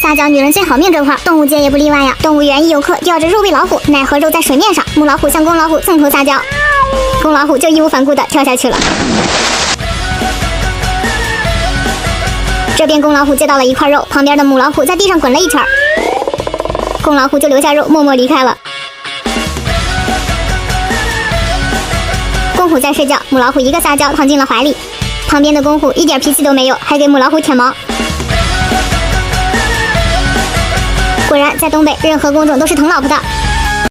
撒娇女人最好命这块，动物界也不例外呀。动物园一游客吊着肉喂老虎，奈何肉在水面上，母老虎向公老虎蹭头撒娇，公老虎就义无反顾地跳下去了。这边公老虎接到了一块肉，旁边的母老虎在地上滚了一圈，公老虎就留下肉默默离开了。公虎在睡觉，母老虎一个撒娇躺进了怀里，旁边的公虎一点脾气都没有，还给母老虎舔毛。果然在东北，任何工种都是疼老婆的。